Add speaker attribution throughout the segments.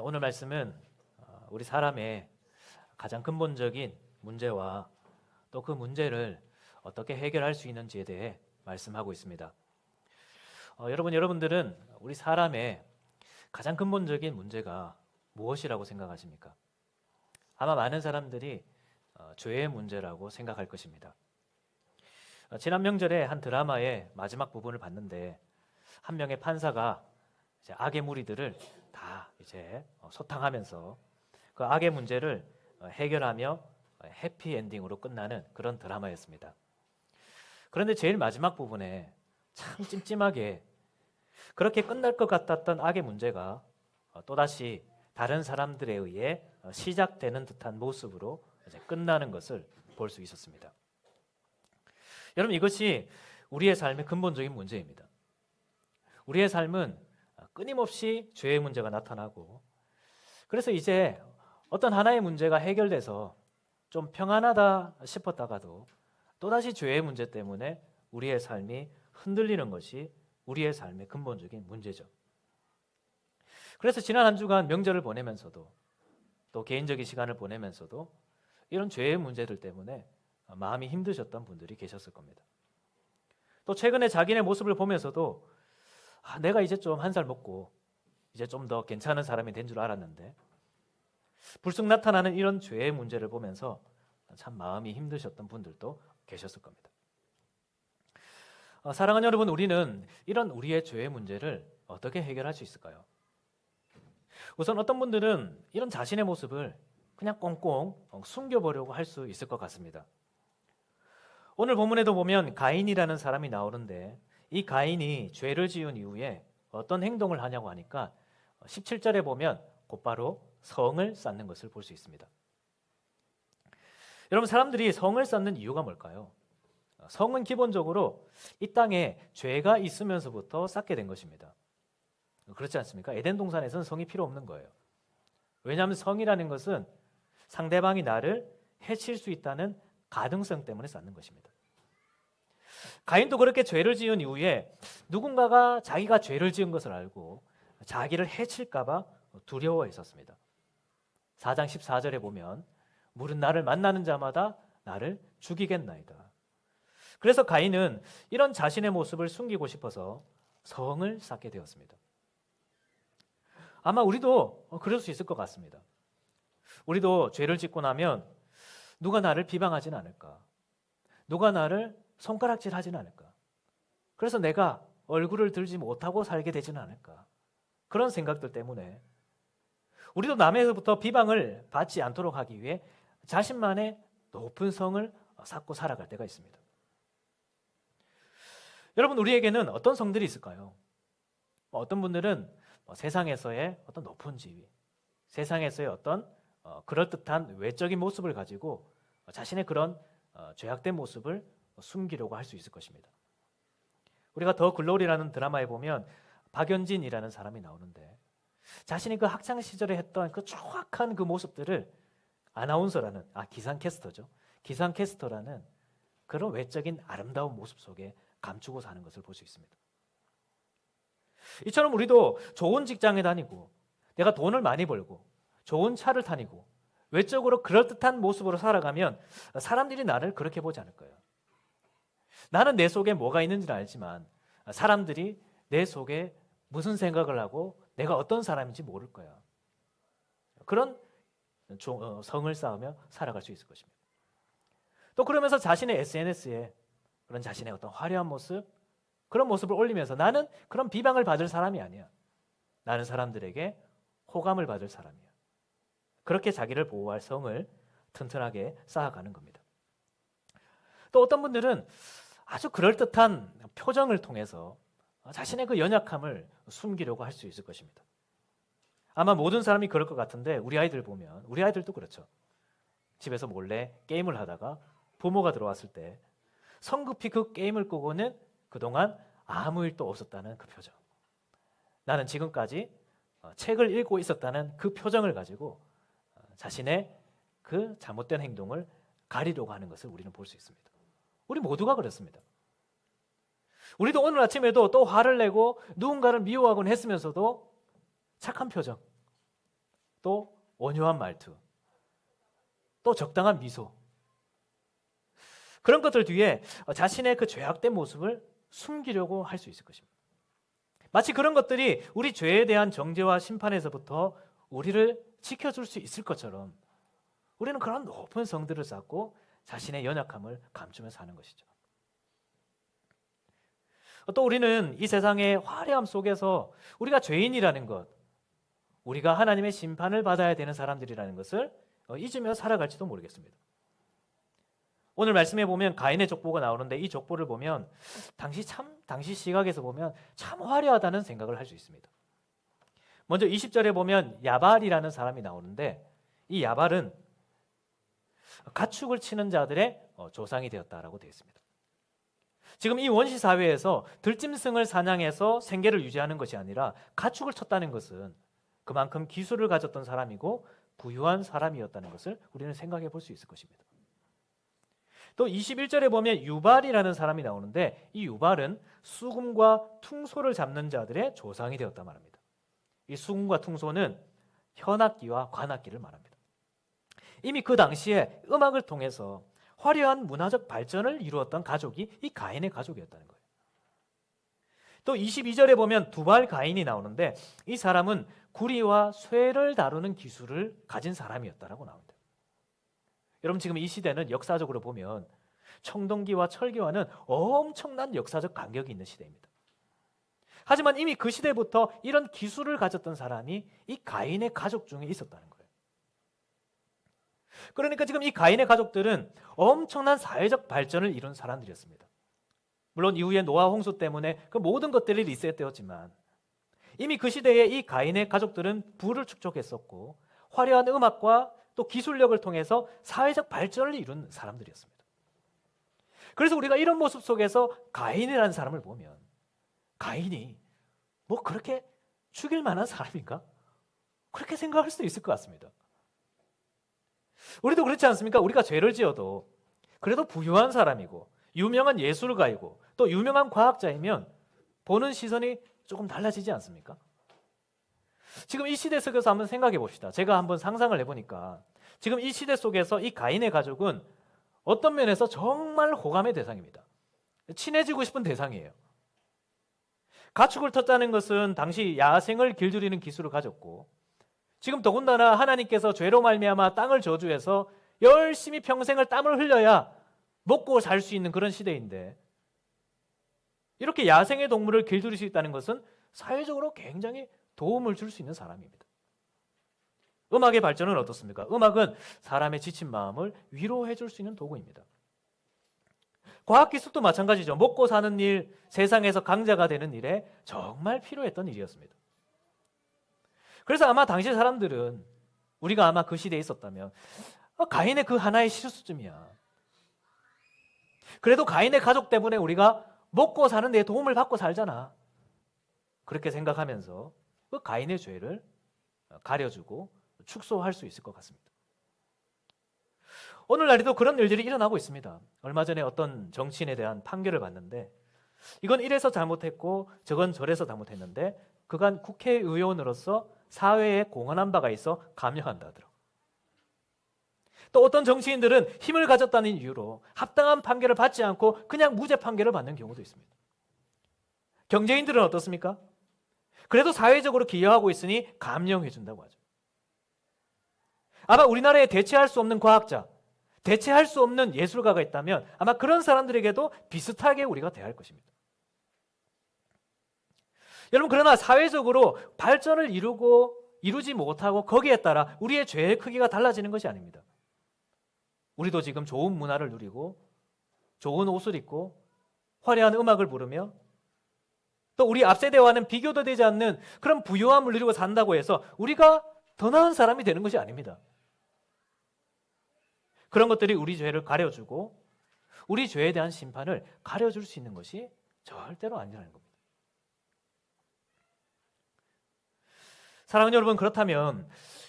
Speaker 1: 오늘 말씀은 우리 사람의 가장 근본적인 문제와 또 그 문제를 어떻게 해결할 수 있는지에 대해 말씀하고 있습니다. 여러분들은 우리 사람의 가장 근본적인 문제가 무엇이라고 생각하십니까? 아마 많은 사람들이 죄의 문제라고 생각할 것입니다. 지난 명절에 한 드라마의 마지막 부분을 봤는데 한 명의 판사가 이제 악의 무리들을 다 이제 소탕하면서 그 악의 문제를 해결하며 해피엔딩으로 끝나는 그런 드라마였습니다. 그런데 제일 마지막 부분에 참 찜찜하게 그렇게 끝날 것 같았던 악의 문제가 또다시 다른 사람들에 의해 시작되는 듯한 모습으로 이제 끝나는 것을 볼 수 있었습니다. 여러분, 이것이 우리의 삶의 근본적인 문제입니다. 우리의 삶은 끊임없이 죄의 문제가 나타나고, 그래서 이제 어떤 하나의 문제가 해결돼서 좀 평안하다 싶었다가도 또다시 죄의 문제 때문에 우리의 삶이 흔들리는 것이 우리의 삶의 근본적인 문제죠. 그래서 지난 한 주간 명절을 보내면서도 또 개인적인 시간을 보내면서도 이런 죄의 문제들 때문에 마음이 힘드셨던 분들이 계셨을 겁니다. 또 최근에 자기네 모습을 보면서도 내가 이제 좀 한 살 먹고 이제 좀 더 괜찮은 사람이 된 줄 알았는데 불쑥 나타나는 이런 죄의 문제를 보면서 참 마음이 힘드셨던 분들도 계셨을 겁니다. 사랑하는 여러분, 우리는 이런 우리의 죄의 문제를 어떻게 해결할 수 있을까요? 우선 어떤 분들은 이런 자신의 모습을 그냥 꽁꽁 숨겨보려고 할 수 있을 것 같습니다. 오늘 본문에도 보면 가인이라는 사람이 나오는데 이 가인이 죄를 지은 이후에 어떤 행동을 하냐고 하니까 17절에 보면 곧바로 성을 쌓는 것을 볼 수 있습니다. 여러분, 사람들이 성을 쌓는 이유가 뭘까요? 성은 기본적으로 이 땅에 죄가 있으면서부터 쌓게 된 것입니다. 그렇지 않습니까? 에덴 동산에서는 성이 필요 없는 거예요. 왜냐하면 성이라는 것은 상대방이 나를 해칠 수 있다는 가능성 때문에 쌓는 것입니다. 가인도 그렇게 죄를 지은 이후에 누군가가 자기가 죄를 지은 것을 알고 자기를 해칠까 봐 두려워했었습니다. 4장 14절에 보면 물은 나를 만나는 자마다 나를 죽이겠나이다. 그래서 가인은 이런 자신의 모습을 숨기고 싶어서 성을 쌓게 되었습니다. 아마 우리도 그럴 수 있을 것 같습니다. 우리도 죄를 짓고 나면 누가 나를 비방하진 않을까? 누가 나를 손가락질하진 않을까? 그래서 내가 얼굴을 들지 못하고 살게 되지는 않을까? 그런 생각들 때문에 우리도 남에서부터 비방을 받지 않도록 하기 위해 자신만의 높은 성을 쌓고 살아갈 때가 있습니다. 여러분, 우리에게는 어떤 성들이 있을까요? 어떤 분들은 세상에서의 어떤 높은 지위, 세상에서의 어떤 그럴듯한 외적인 모습을 가지고 자신의 그런 죄악된 모습을 숨기려고 할 수 있을 것입니다. 우리가 더 글로리라는 드라마에 보면 박연진이라는 사람이 나오는데 자신이 그 학창 시절에 했던 그 정확한 그 모습들을 아나운서라는 기상캐스터죠. 기상캐스터라는 그런 외적인 아름다운 모습 속에 감추고 사는 것을 볼 수 있습니다. 이처럼 우리도 좋은 직장에 다니고 내가 돈을 많이 벌고 좋은 차를 타니고 외적으로 그럴듯한 모습으로 살아가면 사람들이 나를 그렇게 보지 않을 거예요. 나는 내 속에 뭐가 있는지는 알지만 사람들이 내 속에 무슨 생각을 하고 내가 어떤 사람인지 모를 거야. 그런 성을 쌓으며 살아갈 수 있을 것입니다. 또 그러면서 자신의 SNS에 그런 자신의 어떤 화려한 모습, 그런 모습을 올리면서 나는 그런 비방을 받을 사람이 아니야. 나는 사람들에게 호감을 받을 사람이야. 그렇게 자기를 보호할 성을 튼튼하게 쌓아가는 겁니다. 또 어떤 분들은 아주 그럴듯한 표정을 통해서 자신의 그 연약함을 숨기려고 할 수 있을 것입니다. 아마 모든 사람이 그럴 것 같은데 우리 아이들 보면, 우리 아이들도 그렇죠. 집에서 몰래 게임을 하다가 부모가 들어왔을 때 성급히 그 게임을 끄고는 그동안 아무 일도 없었다는 그 표정. 나는 지금까지 책을 읽고 있었다는 그 표정을 가지고 자신의 그 잘못된 행동을 가리려고 하는 것을 우리는 볼 수 있습니다. 우리 모두가 그렇습니다. 우리도 오늘 아침에도 또 화를 내고 누군가를 미워하곤 했으면서도 착한 표정, 또 온유한 말투, 또 적당한 미소, 그런 것들 뒤에 자신의 그 죄악된 모습을 숨기려고 할 수 있을 것입니다. 마치 그런 것들이 우리 죄에 대한 정죄와 심판에서부터 우리를 지켜줄 수 있을 것처럼 우리는 그런 높은 성들을 쌓고 자신의 연약함을 감추며 사는 것이죠. 또 우리는 이 세상의 화려함 속에서 우리가 죄인이라는 것, 우리가 하나님의 심판을 받아야 되는 사람들이라는 것을 잊으며 살아갈지도 모르겠습니다. 오늘 말씀에 보면 가인의 족보가 나오는데 이 족보를 보면 당시 시각에서 보면 참 화려하다는 생각을 할 수 있습니다. 먼저 20절에 보면 야발이라는 사람이 나오는데 이 야발은 가축을 치는 자들의 조상이 되었다라고 되어 있습니다. 지금 이 원시 사회에서 들짐승을 사냥해서 생계를 유지하는 것이 아니라 가축을 쳤다는 것은 그만큼 기술을 가졌던 사람이고 부유한 사람이었다는 것을 우리는 생각해 볼 수 있을 것입니다. 또 21절에 보면 유발이라는 사람이 나오는데 이 유발은 수금과 퉁소를 잡는 자들의 조상이 되었다 말합니다. 이 수금과 퉁소는 현악기와 관악기를 말합니다. 이미 그 당시에 음악을 통해서 화려한 문화적 발전을 이루었던 가족이 이 가인의 가족이었다는 거예요. 또 22절에 보면 두발 가인이 나오는데 이 사람은 구리와 쇠를 다루는 기술을 가진 사람이었다라고 나옵니다. 여러분 지금 이 시대는 역사적으로 보면 청동기와 철기와는 엄청난 역사적 간격이 있는 시대입니다. 하지만 이미 그 시대부터 이런 기술을 가졌던 사람이 이 가인의 가족 중에 있었다는 거예요. 그러니까 지금 이 가인의 가족들은 엄청난 사회적 발전을 이룬 사람들이었습니다. 물론 이후에 노아 홍수 때문에 그 모든 것들이 리셋되었지만 이미 그 시대에 이 가인의 가족들은 부를 축적했었고 화려한 음악과 또 기술력을 통해서 사회적 발전을 이룬 사람들이었습니다. 그래서 우리가 이런 모습 속에서 가인이라는 사람을 보면 가인이 뭐 그렇게 죽일 만한 사람인가? 그렇게 생각할 수도 있을 것 같습니다. 우리도 그렇지 않습니까? 우리가 죄를 지어도 그래도 부유한 사람이고 유명한 예술가이고 또 유명한 과학자이면 보는 시선이 조금 달라지지 않습니까? 지금 이 시대 속에서 한번 생각해 봅시다. 제가 한번 상상을 해보니까 지금 이 시대 속에서 이 가인의 가족은 어떤 면에서 정말 호감의 대상입니다. 친해지고 싶은 대상이에요. 가축을 텄다는 것은 당시 야생을 길들이는 기술을 가졌고 지금 더군다나 하나님께서 죄로 말미암아 땅을 저주해서 열심히 평생을 땀을 흘려야 먹고 살 수 있는 그런 시대인데 이렇게 야생의 동물을 길들일 수 있다는 것은 사회적으로 굉장히 도움을 줄 수 있는 사람입니다. 음악의 발전은 어떻습니까? 음악은 사람의 지친 마음을 위로해 줄 수 있는 도구입니다. 과학기술도 마찬가지죠. 먹고 사는 일, 세상에서 강자가 되는 일에 정말 필요했던 일이었습니다. 그래서 아마 당시 사람들은 우리가 아마 그 시대에 있었다면 가인의 그 하나의 실수쯤이야. 그래도 가인의 가족 때문에 우리가 먹고 사는 데 도움을 받고 살잖아. 그렇게 생각하면서 그 가인의 죄를 가려주고 축소할 수 있을 것 같습니다. 오늘날에도 그런 일들이 일어나고 있습니다. 얼마 전에 어떤 정치인에 대한 판결을 봤는데 이건 이래서 잘못했고 저건 저래서 잘못했는데 그간 국회의원으로서 사회에 공헌한 바가 있어 감명한다 하더라고요. 또 어떤 정치인들은 힘을 가졌다는 이유로 합당한 판결을 받지 않고 그냥 무죄 판결을 받는 경우도 있습니다. 경제인들은 어떻습니까? 그래도 사회적으로 기여하고 있으니 감명해 준다고 하죠. 아마 우리나라에 대체할 수 없는 과학자, 대체할 수 없는 예술가가 있다면 아마 그런 사람들에게도 비슷하게 우리가 대할 것입니다. 여러분 그러나 사회적으로 발전을 이루지 못하고 거기에 따라 우리의 죄의 크기가 달라지는 것이 아닙니다. 우리도 지금 좋은 문화를 누리고 좋은 옷을 입고 화려한 음악을 부르며 또 우리 앞세대와는 비교도 되지 않는 그런 부유함을 누리고 산다고 해서 우리가 더 나은 사람이 되는 것이 아닙니다. 그런 것들이 우리 죄를 가려주고 우리 죄에 대한 심판을 가려줄 수 있는 것이 절대로 아니라는 겁니다. 사랑하는 여러분, 그렇다면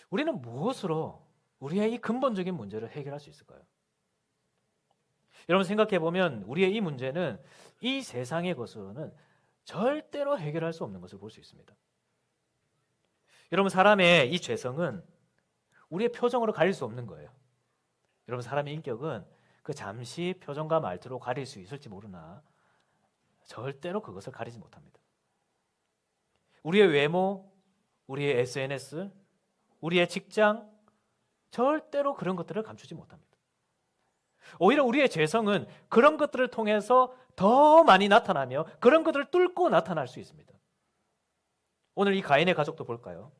Speaker 1: 우리는 무엇으로 우리의 이 근본적인 문제를 해결할 수 있을까요? 여러분 생각해 보면 우리의 이 문제는 이 세상의 것으로는 절대로 해결할 수 없는 것을 볼 수 있습니다. 여러분 사람의 이 죄성은 우리의 표정으로 가릴 수 없는 거예요. 여러분, 사람의 인격은 그 잠시 표정과 말투로 가릴 수 있을지 모르나 절대로 그것을 가리지 못합니다. 우리의 외모, 우리의 SNS, 우리의 직장, 절대로 그런 것들을 감추지 못합니다. 오히려 우리의 죄성은 그런 것들을 통해서 더 많이 나타나며 그런 것들을 뚫고 나타날 수 있습니다. 오늘 이 가인의 가족도 볼까요?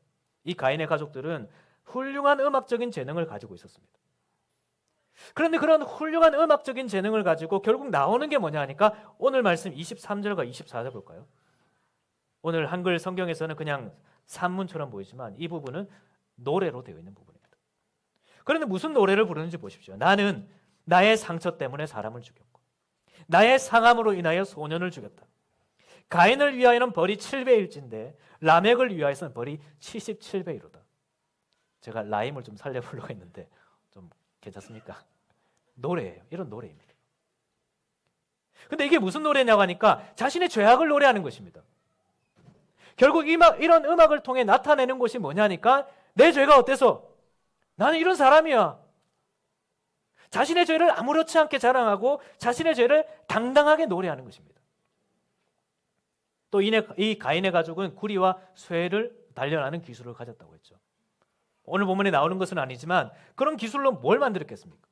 Speaker 1: 이 가인의 가족들은 훌륭한 음악적인 재능을 가지고 있었습니다. 그런데 그런 훌륭한 음악적인 재능을 가지고 결국 나오는 게 뭐냐 하니까 오늘 말씀 23절과 24절 볼까요? 오늘 한글 성경에서는 그냥 산문처럼 보이지만 이 부분은 노래로 되어 있는 부분입니다. 그런데 무슨 노래를 부르는지 보십시오. 나는 나의 상처 때문에 사람을 죽였고 나의 상함으로 인하여 소년을 죽였다. 가인을 위하여는 벌이 7배일진데 라멕을 위하여서는 벌이 77배이로다. 제가 라임을 좀 살려보려고 했는데 좀 괜찮습니까? 노래예요. 이런 노래입니다. 근데 이게 무슨 노래냐고 하니까 자신의 죄악을 노래하는 것입니다. 결국 이런 음악을 통해 나타내는 것이 뭐냐니까 내 죄가 어때서? 나는 이런 사람이야. 자신의 죄를 아무렇지 않게 자랑하고 자신의 죄를 당당하게 노래하는 것입니다. 또 이 가인의 가족은 구리와 쇠를 단련하는 기술을 가졌다고 했죠. 오늘 본문에 나오는 것은 아니지만 그런 기술로 뭘 만들었겠습니까?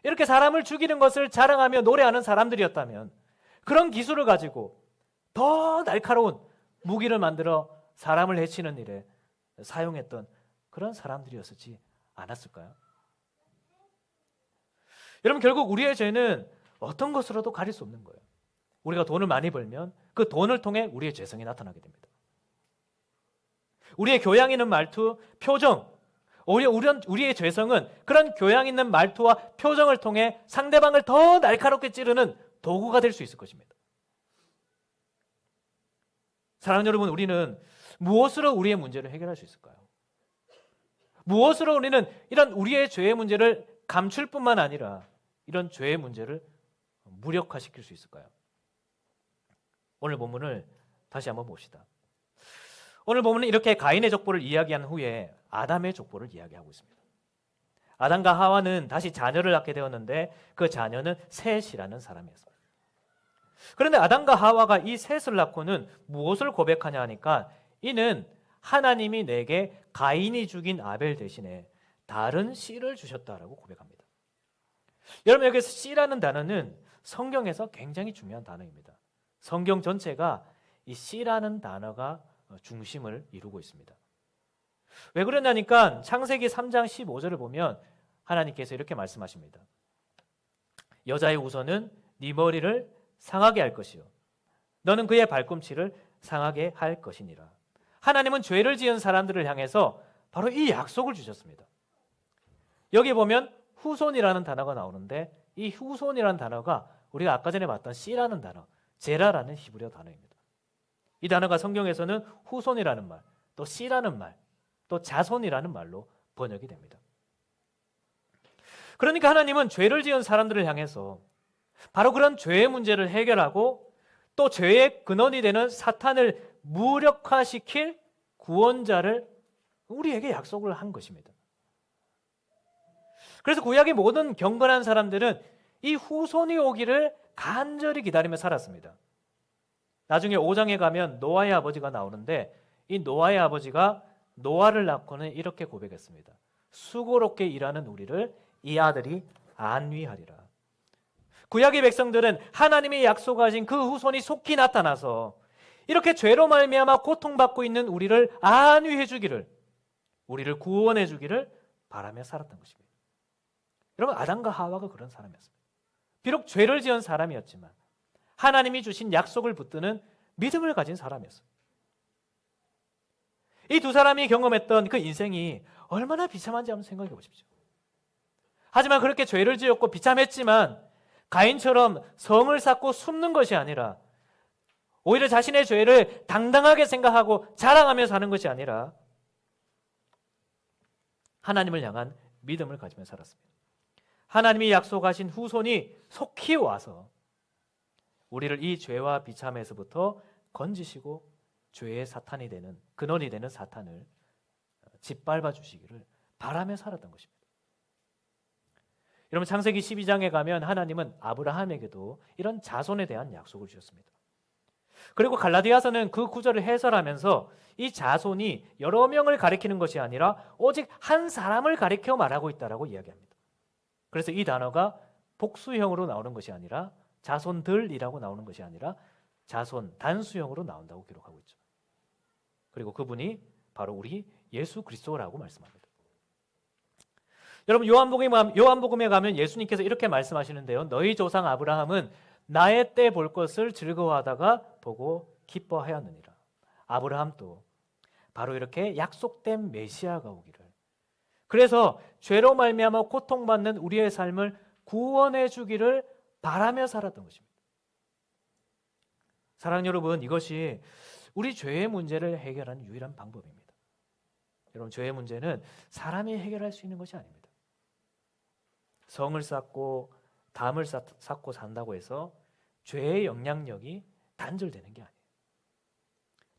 Speaker 1: 이렇게 사람을 죽이는 것을 자랑하며 노래하는 사람들이었다면 그런 기술을 가지고 더 날카로운 무기를 만들어 사람을 해치는 일에 사용했던 그런 사람들이었지 않았을까요? 여러분, 결국 우리의 죄는 어떤 것으로도 가릴 수 없는 거예요. 우리가 돈을 많이 벌면 그 돈을 통해 우리의 죄성이 나타나게 됩니다. 우리의 교양 있는 말투, 표정, 오히려 우리의 죄성은 그런 교양 있는 말투와 표정을 통해 상대방을 더 날카롭게 찌르는 도구가 될 수 있을 것입니다. 사랑하는 여러분, 우리는 무엇으로 우리의 문제를 해결할 수 있을까요? 무엇으로 우리는 이런 우리의 죄의 문제를 감출 뿐만 아니라 이런 죄의 문제를 무력화시킬 수 있을까요? 오늘 본문을 다시 한번 봅시다. 오늘 본문은 이렇게 가인의 족보를 이야기한 후에 아담의 족보를 이야기하고 있습니다. 아담과 하와는 다시 자녀를 낳게 되었는데 그 자녀는 셋이라는 사람이었습니다. 그런데 아담과 하와가 이 셋을 낳고는 무엇을 고백하냐 하니까 이는 하나님이 내게 가인이 죽인 아벨 대신에 다른 씨를 주셨다라고 고백합니다. 여러분, 여기서 씨라는 단어는 성경에서 굉장히 중요한 단어입니다. 성경 전체가 이 씨라는 단어가 중심을 이루고 있습니다. 왜 그러냐니까 창세기 3장 15절을 보면 하나님께서 이렇게 말씀하십니다. 여자의 우선은 네 머리를 상하게 할 것이요 너는 그의 발꿈치를 상하게 할 것이니라. 하나님은 죄를 지은 사람들을 향해서 바로 이 약속을 주셨습니다. 여기 보면 후손이라는 단어가 나오는데 이 후손이라는 단어가 우리가 아까 전에 봤던 씨라는 단어, 제라라는 히브리어 단어입니다. 이 단어가 성경에서는 후손이라는 말, 또 씨라는 말, 또 자손이라는 말로 번역이 됩니다. 그러니까 하나님은 죄를 지은 사람들을 향해서 바로 그런 죄의 문제를 해결하고 또 죄의 근원이 되는 사탄을 무력화시킬 구원자를 우리에게 약속을 한 것입니다. 그래서 구약의 모든 경건한 사람들은 이 후손이 오기를 간절히 기다리며 살았습니다. 나중에 5장에 가면 노아의 아버지가 나오는데 이 노아의 아버지가 노아를 낳고는 이렇게 고백했습니다. 수고롭게 일하는 우리를 이 아들이 안위하리라. 구약의 백성들은 하나님이 약속하신 그 후손이 속히 나타나서 이렇게 죄로 말미암아 고통받고 있는 우리를 안위해 주기를, 우리를 구원해 주기를 바라며 살았던 것입니다. 여러분, 아담과 하와가 그런 사람이었습니다. 비록 죄를 지은 사람이었지만 하나님이 주신 약속을 붙드는 믿음을 가진 사람이었습니다. 이 두 사람이 경험했던 그 인생이 얼마나 비참한지 한번 생각해 보십시오. 하지만 그렇게 죄를 지었고 비참했지만 가인처럼 성을 쌓고 숨는 것이 아니라 오히려 자신의 죄를 당당하게 생각하고 자랑하며 사는 것이 아니라 하나님을 향한 믿음을 가지며 살았습니다. 하나님이 약속하신 후손이 속히 와서 우리를 이 죄와 비참에서부터 건지시고 죄의 사탄이 되는 근원이 되는 사탄을 짓밟아 주시기를 바라며 살았던 것입니다. 여러분 창세기 12장에 가면 하나님은 아브라함에게도 이런 자손에 대한 약속을 주셨습니다. 그리고 갈라디아서는 그 구절을 해설하면서 이 자손이 여러 명을 가리키는 것이 아니라 오직 한 사람을 가리켜 말하고 있다라고 이야기합니다. 그래서 이 단어가 복수형으로 나오는 것이 아니라 자손들이라고 나오는 것이 아니라 자손 단수형으로 나온다고 기록하고 있죠. 그리고 그분이 바로 우리 예수 그리스도라고 말씀합니다. 여러분 요한복음에 가면 예수님께서 이렇게 말씀하시는데요. 너희 조상 아브라함은 나의 때 볼 것을 즐거워하다가 보고 기뻐하였느니라. 아브라함도 바로 이렇게 약속된 메시아가 오기를, 그래서 죄로 말미암아 고통받는 우리의 삶을 구원해 주기를 바라며 살았던 것입니다. 사랑하는 여러분, 이것이 우리 죄의 문제를 해결하는 유일한 방법입니다. 여러분, 죄의 문제는 사람이 해결할 수 있는 것이 아닙니다. 성을 쌓고 담을 쌓고 산다고 해서 죄의 영향력이 단절되는 게 아니에요.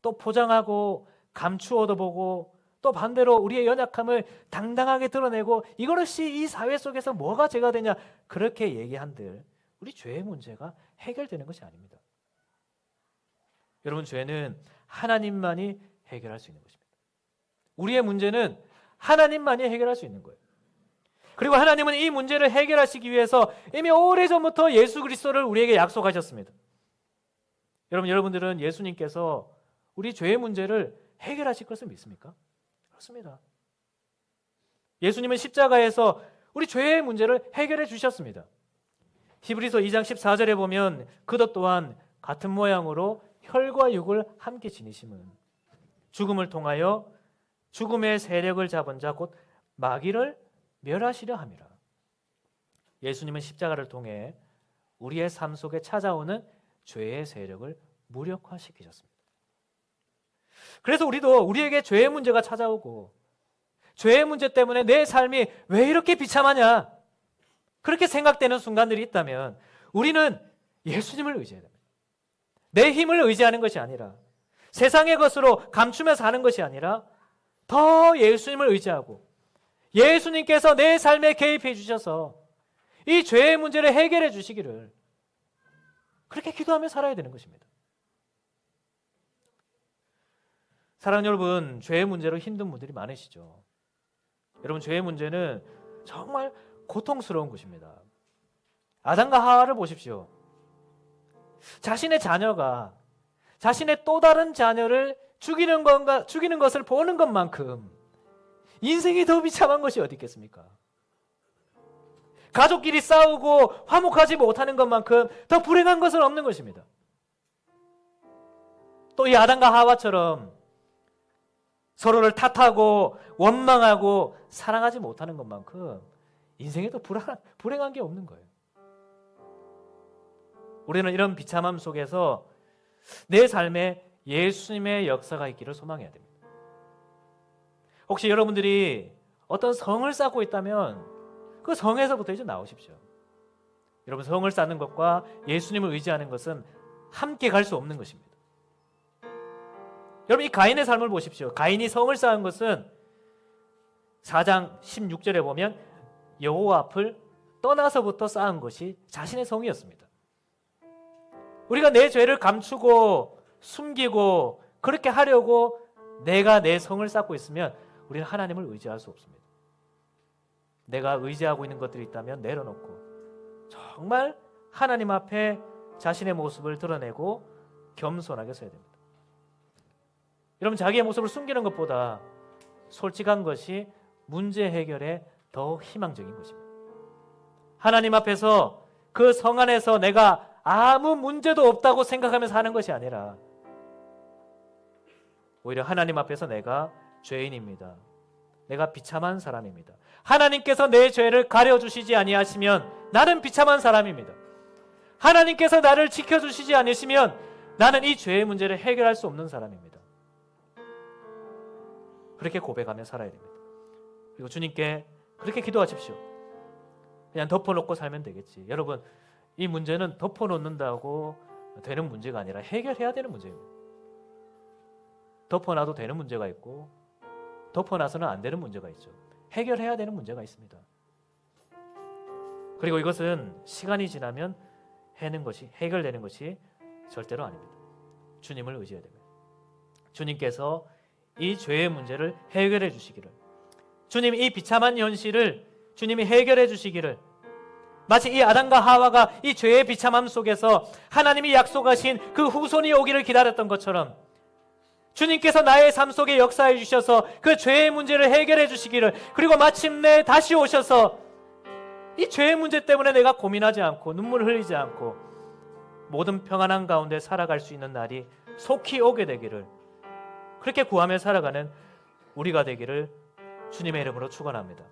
Speaker 1: 또 포장하고 감추어도 보고 또 반대로 우리의 연약함을 당당하게 드러내고 이것이 이 사회 속에서 뭐가 죄가 되냐 그렇게 얘기한들 우리 죄의 문제가 해결되는 것이 아닙니다. 여러분, 죄는 하나님만이 해결할 수 있는 것입니다. 우리의 문제는 하나님만이 해결할 수 있는 거예요. 그리고 하나님은 이 문제를 해결하시기 위해서 이미 오래전부터 예수 그리스도를 우리에게 약속하셨습니다. 여러분들은 예수님께서 우리 죄의 문제를 해결하실 것을 믿습니까? 그렇습니다. 예수님은 십자가에서 우리 죄의 문제를 해결해 주셨습니다. 히브리서 2장 14절에 보면 그것 또한 같은 모양으로 혈과 육을 함께 지니심은 죽음을 통하여 죽음의 세력을 잡은 자 곧 마귀를 멸하시려 함이라. 예수님은 십자가를 통해 우리의 삶 속에 찾아오는 죄의 세력을 무력화시키셨습니다. 그래서 우리에게 죄의 문제가 찾아오고 죄의 문제 때문에 내 삶이 왜 이렇게 비참하냐 그렇게 생각되는 순간들이 있다면 우리는 예수님을 의지해야 됩니다. 내 힘을 의지하는 것이 아니라 세상의 것으로 감추며 사는 것이 아니라 더 예수님을 의지하고 예수님께서 내 삶에 개입해 주셔서 이 죄의 문제를 해결해 주시기를 그렇게 기도하며 살아야 되는 것입니다. 사랑하는 여러분, 죄의 문제로 힘든 분들이 많으시죠. 여러분, 죄의 문제는 정말 고통스러운 것입니다. 아담과 하와를 보십시오. 자신의 자녀가 자신의 또 다른 자녀를 죽이는 것을 보는 것만큼 인생이 더 비참한 것이 어디 있겠습니까? 가족끼리 싸우고 화목하지 못하는 것만큼 더 불행한 것은 없는 것입니다. 또 이 아담과 하와처럼 서로를 탓하고 원망하고 사랑하지 못하는 것만큼 인생에 더 불행한 게 없는 거예요. 우리는 이런 비참함 속에서 내 삶에 예수님의 역사가 있기를 소망해야 됩니다. 혹시 여러분들이 어떤 성을 쌓고 있다면 그 성에서부터 이제 나오십시오. 여러분, 성을 쌓는 것과 예수님을 의지하는 것은 함께 갈 수 없는 것입니다. 여러분, 이 가인의 삶을 보십시오. 가인이 성을 쌓은 것은 4장 16절에 보면 여호와 앞을 떠나서부터 쌓은 것이 자신의 성이었습니다. 우리가 내 죄를 감추고 숨기고 그렇게 하려고 내가 내 성을 쌓고 있으면 우리는 하나님을 의지할 수 없습니다. 내가 의지하고 있는 것들이 있다면 내려놓고 정말 하나님 앞에 자신의 모습을 드러내고 겸손하게 서야 됩니다. 여러분, 자기의 모습을 숨기는 것보다 솔직한 것이 문제 해결에 더 희망적인 것입니다. 하나님 앞에서 그 성 안에서 내가 아무 문제도 없다고 생각하면서 하는 것이 아니라 오히려 하나님 앞에서 내가 죄인입니다. 내가 비참한 사람입니다. 하나님께서 내 죄를 가려주시지 아니하시면 나는 비참한 사람입니다. 하나님께서 나를 지켜주시지 않으시면 나는 이 죄의 문제를 해결할 수 없는 사람입니다. 그렇게 고백하며 살아야 됩니다. 그리고 주님께 그렇게 기도하십시오. 그냥 덮어놓고 살면 되겠지. 여러분, 이 문제는 덮어놓는다고 되는 문제가 아니라 해결해야 되는 문제입니다. 덮어놔도 되는 문제가 있고 덮어놔서는 안 되는 문제가 있죠. 해결해야 되는 문제가 있습니다. 그리고 이것은 시간이 지나면 해결되는 것이 절대로 아닙니다. 주님을 의지해야 됩니다. 주님께서 이 죄의 문제를 해결해 주시기를, 주님 이 비참한 현실을 주님이 해결해 주시기를, 마치 이 아담과 하와가 이 죄의 비참함 속에서 하나님이 약속하신 그 후손이 오기를 기다렸던 것처럼 주님께서 나의 삶 속에 역사해 주셔서 그 죄의 문제를 해결해 주시기를, 그리고 마침내 다시 오셔서 이 죄의 문제 때문에 내가 고민하지 않고 눈물 흘리지 않고 모든 평안한 가운데 살아갈 수 있는 날이 속히 오게 되기를, 그렇게 구하며 살아가는 우리가 되기를 주님의 이름으로 축원합니다.